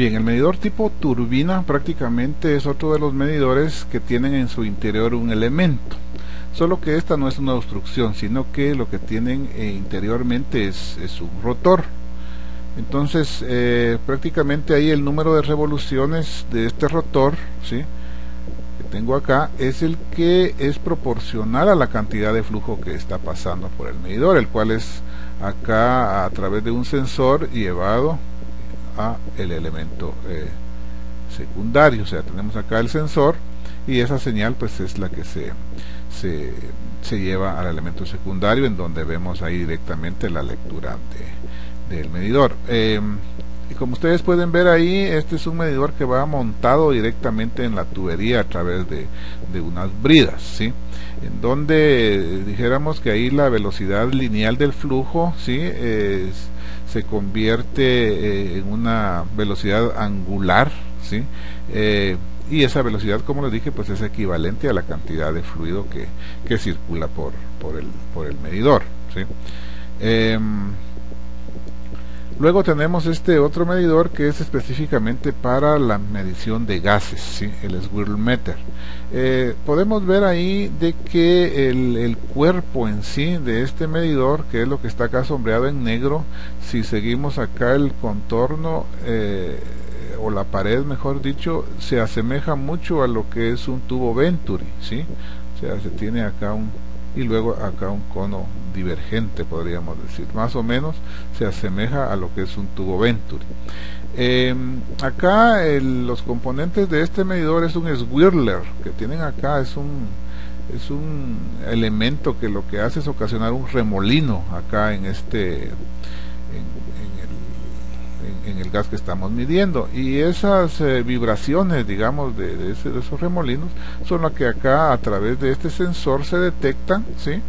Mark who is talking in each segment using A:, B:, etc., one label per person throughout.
A: Bien, el medidor tipo turbina prácticamente es otro de los medidores que tienen en su interior un elemento, solo que esta no es una obstrucción, sino que lo que tienen interiormente es un rotor. Entonces prácticamente ahí el número de revoluciones de este rotor, ¿sí?, que tengo acá, es el que es proporcional a la cantidad de flujo que está pasando por el medidor, el cual es acá a través de un sensor llevado a el elemento secundario. O sea, tenemos acá el sensor y esa señal pues es la que se lleva al elemento secundario, en donde vemos ahí directamente la lectura del medidor. Y como ustedes pueden ver ahí, este es un medidor que va montado directamente en la tubería a través de unas bridas, ¿sí?, en donde dijéramos que ahí la velocidad lineal del flujo, ¿sí?, se convierte en una velocidad angular, ¿sí?, y esa velocidad, como les dije, pues es equivalente a la cantidad de fluido que circula por el medidor, ¿sí? Luego tenemos este otro medidor que es específicamente para la medición de gases, ¿sí?, el Swirlmeter. Podemos ver ahí de que el cuerpo en sí de este medidor, que es lo que está acá sombreado en negro, si seguimos acá el contorno o la pared, mejor dicho, se asemeja mucho a lo que es un tubo Venturi, ¿sí? O sea, se tiene acá y luego acá un cono divergente, podríamos decir, más o menos se asemeja a lo que es un tubo Venturi. Acá los componentes de este medidor es un swirler que tienen acá, es un elemento que lo que hace es ocasionar un remolino acá en el gas que estamos midiendo, y esas vibraciones, digamos, de esos remolinos son las que acá a través de este sensor se detectan, ¿sí?,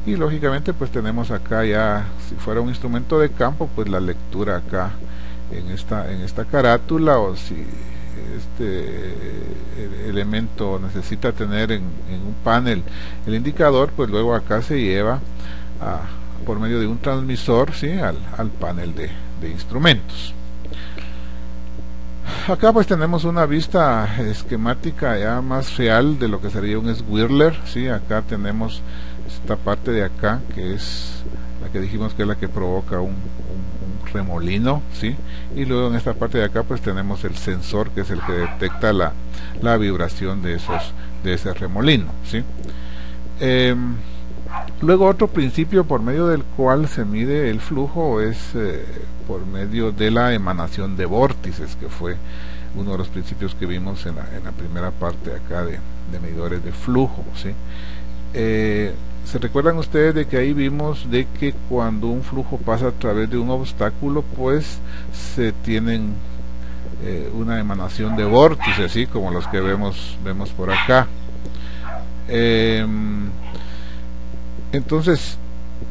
A: y lógicamente pues tenemos acá ya, si fuera un instrumento de campo, pues la lectura acá en esta carátula, o si el elemento necesita tener en un panel el indicador, pues luego acá se lleva por medio de un transmisor, ¿sí?, al panel de instrumentos. Acá pues tenemos una vista esquemática ya más real de lo que sería un swirler, ¿sí? Acá tenemos esta parte de acá, que es la que dijimos que es la que provoca un remolino, ¿sí? Y luego en esta parte de acá pues tenemos el sensor, que es el que detecta la vibración de ese remolino, ¿sí? Luego otro principio por medio del cual se mide el flujo es por medio de la emanación de vórtices, que fue uno de los principios que vimos en la primera parte acá de medidores de flujo, ¿sí? ¿Se recuerdan ustedes de que ahí vimos de que cuando un flujo pasa a través de un obstáculo, pues se tienen una emanación de vórtices, así como los que vemos por acá? Entonces,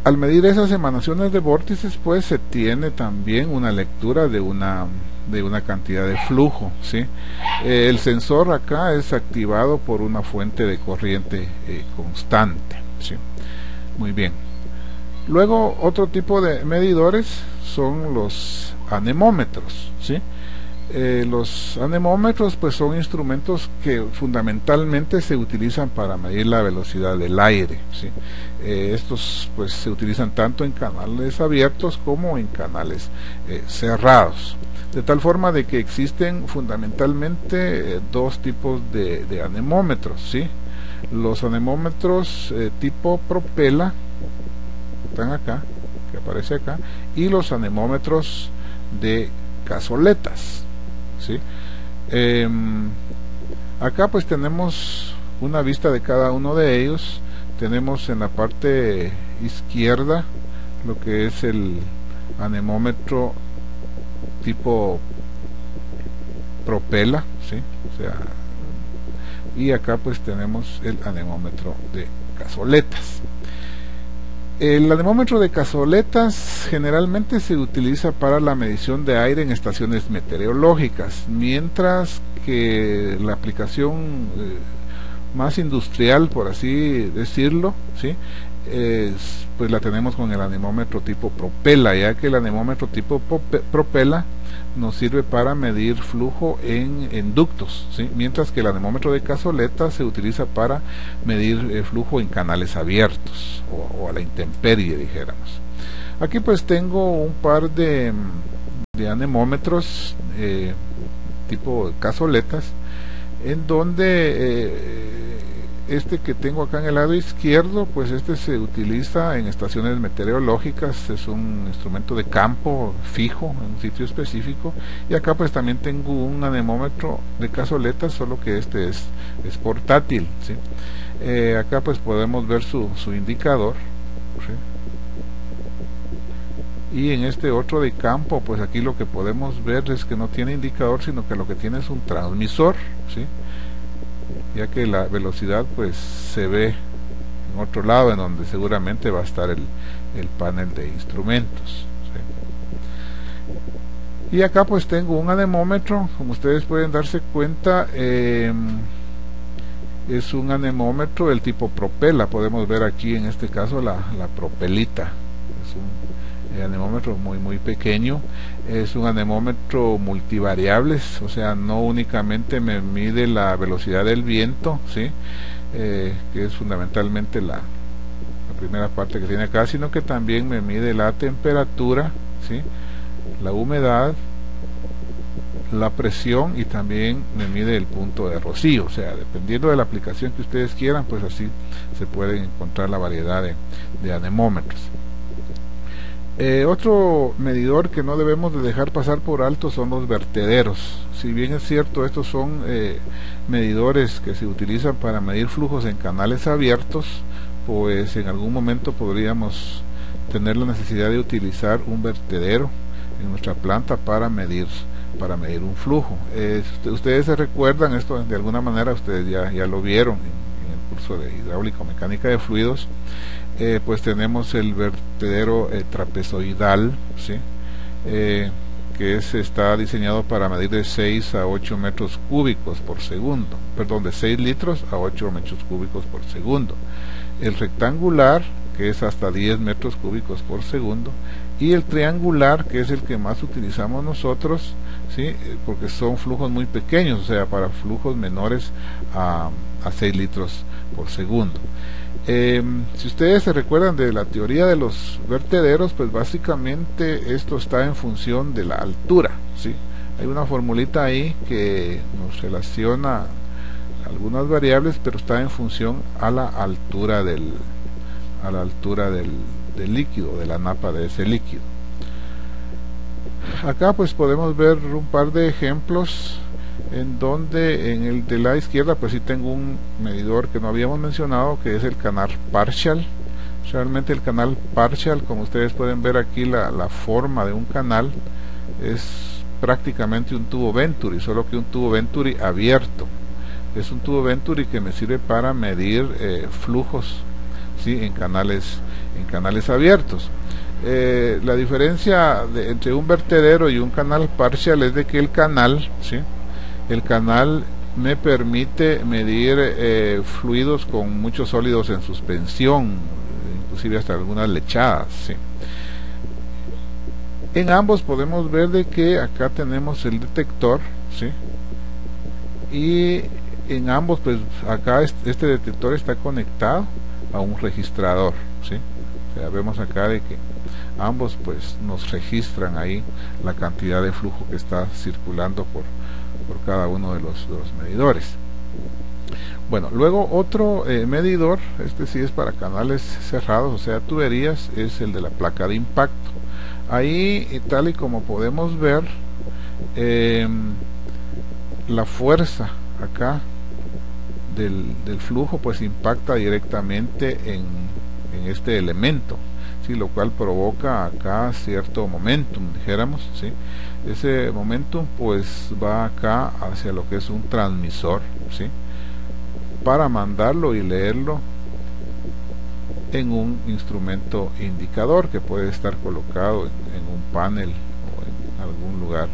A: al medir esas emanaciones de vórtices, pues se tiene también una lectura de una cantidad de flujo, ¿sí? El sensor acá es activado por una fuente de corriente constante, ¿sí? Muy bien. Luego, otro tipo de medidores son los anemómetros, ¿sí? Los anemómetros pues son instrumentos que fundamentalmente se utilizan para medir la velocidad del aire, ¿sí? Estos pues se utilizan tanto en canales abiertos como en canales cerrados, de tal forma de que existen fundamentalmente dos tipos de anemómetros, ¿sí? Los anemómetros tipo propela, están acá, que aparece acá, y los anemómetros de cazoletas, ¿sí? Acá pues tenemos una vista de cada uno de ellos. Tenemos en la parte izquierda lo que es el anemómetro tipo propela, ¿sí? O sea, y acá pues tenemos el anemómetro de cazoletas. El anemómetro de cazoletas generalmente se utiliza para la medición de aire en estaciones meteorológicas, mientras que la aplicación más industrial, por así decirlo, ¿sí?, pues la tenemos con el anemómetro tipo propela, ya que el anemómetro tipo propela nos sirve para medir flujo en ductos, ¿sí? Mientras que el anemómetro de cazoleta se utiliza para medir flujo en canales abiertos o a la intemperie, dijéramos. Aquí pues tengo un par de anemómetros tipo cazoletas, en donde este que tengo acá en el lado izquierdo, pues este se utiliza en estaciones meteorológicas, es un instrumento de campo fijo en un sitio específico, y acá pues también tengo un anemómetro de cazoletas, solo que este es portátil, ¿sí? Acá pues podemos ver su indicador, ¿sí? Y en este otro de campo, pues aquí lo que podemos ver es que no tiene indicador, sino que lo que tiene es un transmisor, ¿sí? Ya que la velocidad pues se ve en otro lado, en donde seguramente va a estar el panel de instrumentos, ¿sí? Y acá pues tengo un anemómetro, como ustedes pueden darse cuenta, es un anemómetro del tipo propela. Podemos ver aquí en este caso la propelita, es un anemómetro muy pequeño, es un anemómetro multivariables, o sea, no únicamente me mide la velocidad del viento, ¿sí? Que es fundamentalmente la primera parte que tiene acá, sino que también me mide la temperatura, ¿sí? La humedad, la presión, y también me mide el punto de rocío. O sea, dependiendo de la aplicación que ustedes quieran, pues así se pueden encontrar la variedad de anemómetros. Otro medidor que no debemos de dejar pasar por alto son los vertederos. Si bien es cierto, estos son medidores que se utilizan para medir flujos en canales abiertos, pues en algún momento podríamos tener la necesidad de utilizar un vertedero en nuestra planta para medir un flujo. Ustedes se recuerdan esto, de alguna manera ustedes ya lo vieron en el curso de hidráulica o mecánica de fluidos. Pues tenemos el vertedero trapezoidal, ¿sí? Que está diseñado para medir de 6 a 8 metros cúbicos por segundo, perdón, de 6 litros a 8 metros cúbicos por segundo. El rectangular, que es hasta 10 metros cúbicos por segundo, y el triangular, que es el que más utilizamos nosotros, ¿sí? Porque son flujos muy pequeños, o sea, para flujos menores a 6 litros por segundo. Si ustedes se recuerdan de la teoría de los vertederos, pues básicamente esto está en función de la altura, ¿sí? Hay una formulita ahí que nos relaciona algunas variables, pero está en función a la altura del líquido, de la napa de ese líquido. Acá pues podemos ver un par de ejemplos, en donde en el de la izquierda pues sí tengo un medidor que no habíamos mencionado, que es el canal partial. Realmente el canal partial, como ustedes pueden ver aquí, la forma de un canal es prácticamente un tubo Venturi, solo que un tubo Venturi abierto. Es un tubo Venturi que me sirve para medir flujos, ¿sí? en canales abiertos. La diferencia entre un vertedero y un canal partial es de que el canal, ¿sí? El canal me permite medir fluidos con muchos sólidos en suspensión, inclusive hasta algunas lechadas, ¿sí? En ambos podemos ver de que acá tenemos el detector, ¿sí? Y en ambos pues acá este detector está conectado a un registrador, ¿sí? O sea, vemos acá de que ambos pues nos registran ahí la cantidad de flujo que está circulando por cada uno de los medidores. Bueno, luego otro medidor, este sí es para canales cerrados, o sea tuberías, es el de la placa de impacto. Ahí, tal y como podemos ver, la fuerza acá del flujo pues impacta directamente en este elemento, ¿sí? Lo cual provoca acá cierto momentum, dijéramos, ¿sí? Ese momentum pues va acá hacia lo que es un transmisor, ¿sí? Para mandarlo y leerlo en un instrumento indicador que puede estar colocado en un panel o en algún lugar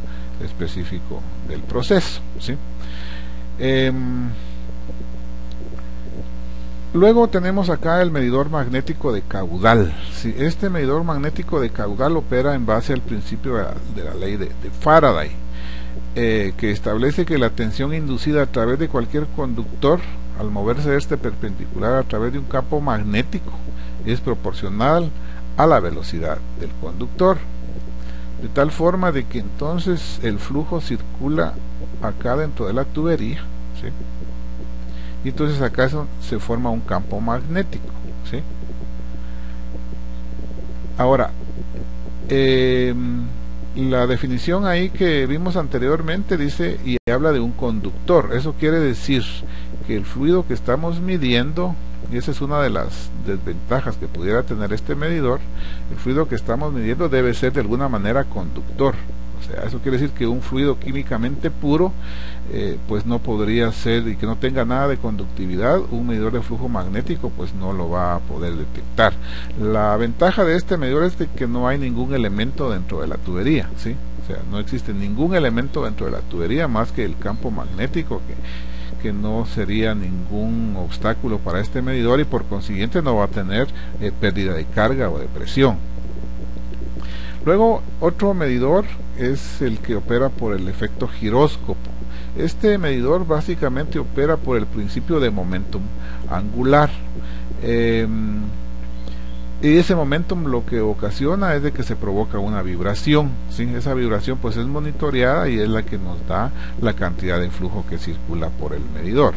A: específico del proceso, ¿sí? Luego otro medidor, este sí es para canales cerrados, o sea tuberías, es el de la placa de impacto. Ahí, tal y como podemos ver, la fuerza acá del flujo pues impacta directamente en este elemento, ¿sí? Lo cual provoca acá cierto momentum, dijéramos, ¿sí? Ese momentum pues va acá hacia lo que es un transmisor, ¿sí? Para mandarlo y leerlo en un instrumento indicador que puede estar colocado en un panel o en algún lugar específico del proceso, ¿sí? Luego tenemos acá el medidor magnético de caudal. ¿Sí? Este medidor magnético de caudal opera en base al principio de la ley de Faraday, que establece que la tensión inducida a través de cualquier conductor al moverse este perpendicular a través de un campo magnético es proporcional a la velocidad del conductor, de tal forma de que entonces el flujo circula acá dentro de la tubería, ¿sí? Y entonces acá se forma un campo magnético, ¿sí? Ahora, la definición ahí que vimos anteriormente dice y habla de un conductor. Eso quiere decir que el fluido que estamos midiendo, y esa es una de las desventajas que pudiera tener este medidor, el fluido que estamos midiendo debe ser de alguna manera conductor. O sea, eso quiere decir que un fluido químicamente puro pues no podría ser, y que no tenga nada de conductividad, un medidor de flujo magnético pues no lo va a poder detectar. La ventaja de este medidor es que no hay ningún elemento dentro de la tubería, ¿sí? O sea, no existe ningún elemento dentro de la tubería más que el campo magnético, que no sería ningún obstáculo para este medidor, y por consiguiente no va a tener pérdida de carga o de presión. Luego, otro medidor es el que opera por el efecto giróscopo. Este medidor básicamente opera por el principio de momentum angular. Y ese momentum lo que ocasiona es de que se provoca una vibración, ¿sí? Esa vibración pues es monitoreada y es la que nos da la cantidad de flujo que circula por el medidor.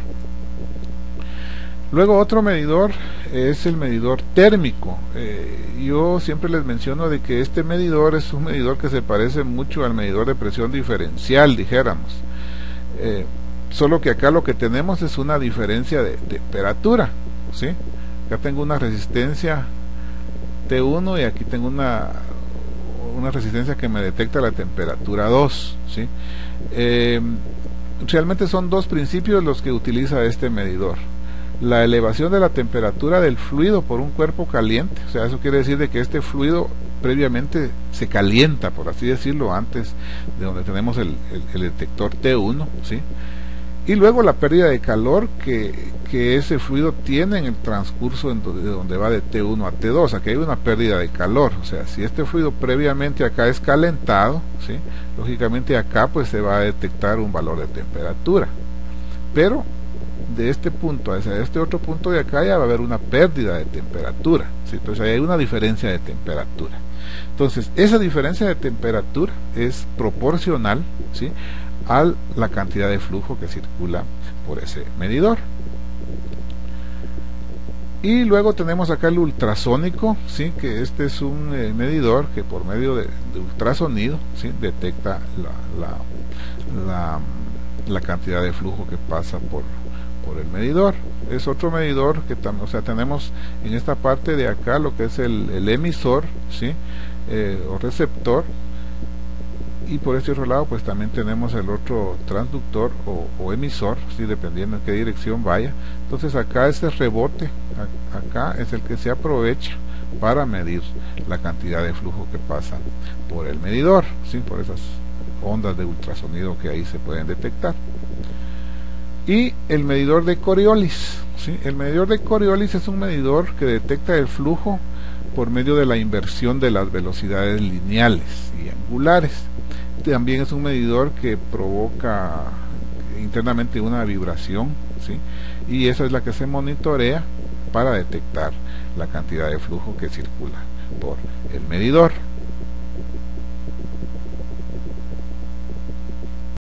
A: Luego otro medidor es el medidor térmico. Yo siempre les menciono de que este medidor es un medidor que se parece mucho al medidor de presión diferencial, dijéramos. Solo que acá lo que tenemos es una diferencia de temperatura, ¿sí? Acá tengo una resistencia T1 y aquí tengo una resistencia que me detecta la temperatura 2, ¿sí? Realmente son dos principios los que utiliza este medidor: la elevación de la temperatura del fluido por un cuerpo caliente, o sea, eso quiere decir de que este fluido previamente se calienta, por así decirlo, antes de donde tenemos el detector T1, ¿sí? Y luego la pérdida de calor que ese fluido tiene en el transcurso de donde va de T1 a T2. Aquí hay una pérdida de calor, o sea, si este fluido previamente acá es calentado, ¿sí? Lógicamente acá pues se va a detectar un valor de temperatura, pero de este punto hacia este otro punto de acá ya va a haber una pérdida de temperatura, ¿sí? Entonces ahí hay una diferencia de temperatura. Entonces esa diferencia de temperatura es proporcional, ¿sí?, a la cantidad de flujo que circula por ese medidor. Y luego tenemos acá el ultrasónico, ¿sí?, que este es un medidor que por medio de ultrasonido, ¿sí?, detecta la cantidad de flujo que pasa por el medidor. Es otro medidor que o sea, tenemos en esta parte de acá lo que es el emisor, ¿sí?, o receptor, y por este otro lado pues también tenemos el otro transductor o emisor, ¿sí?, dependiendo en qué dirección vaya. Entonces acá este rebote acá es el que se aprovecha para medir la cantidad de flujo que pasa por el medidor, ¿sí?, por esas ondas de ultrasonido que ahí se pueden detectar. Y el medidor de Coriolis, ¿sí? El medidor de Coriolis es un medidor que detecta el flujo por medio de la inversión de las velocidades lineales y angulares. También es un medidor que provoca internamente una vibración, ¿sí?, y esa es la que se monitorea para detectar la cantidad de flujo que circula por el medidor.